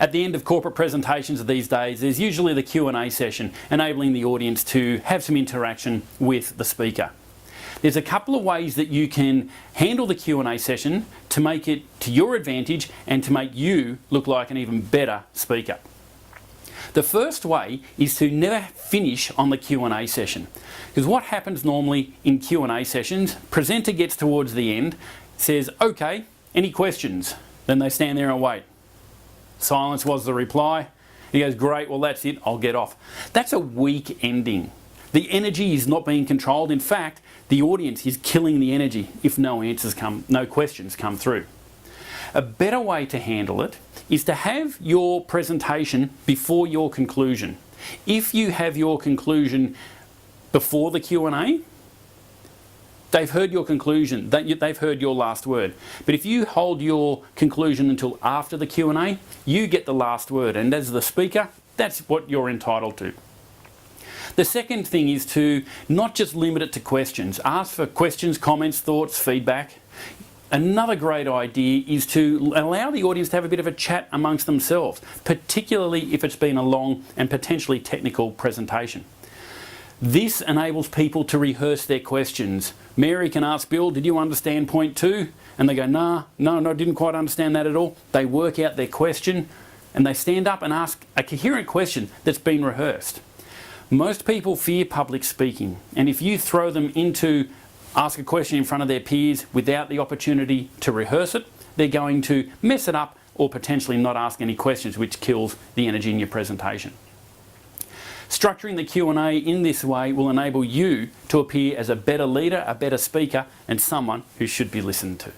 At the end of corporate presentations these days, there's usually the Q&A session, enabling the audience to have some interaction with the speaker. There's a couple of ways that you can handle the Q&A session to make it to your advantage and to make you look like an even better speaker. The first way is to never finish on the Q&A session. Because what happens normally in Q&A sessions, presenter gets towards the end, says, "Okay, any questions?" Then they stand there and wait. Silence was the reply. He goes, "Great, well that's it, I'll get off." That's a weak ending. The energy is not being controlled. In fact, the audience is killing the energy if no questions come through. A better way to handle it is to have your presentation before your conclusion. If you have your conclusion before the Q&A, they've heard your conclusion, they've heard your last word. But if you hold your conclusion until after the Q&A, you get the last word, and as the speaker, that's what you're entitled to. The second thing is to not just limit it to questions. Ask for questions, comments, thoughts, feedback. Another great idea is to allow the audience to have a bit of a chat amongst themselves, particularly if it's been a long and potentially technical presentation. This enables people to rehearse their questions. Mary can ask Bill, "Did you understand point 2?" And they go, no, didn't quite understand that at all. They work out their question and they stand up and ask a coherent question that's been rehearsed. Most people fear public speaking, and if you throw them into ask a question in front of their peers without the opportunity to rehearse it, they're going to mess it up or potentially not ask any questions, which kills the energy in your presentation. Structuring the Q&A in this way will enable you to appear as a better leader, a better speaker, and someone who should be listened to.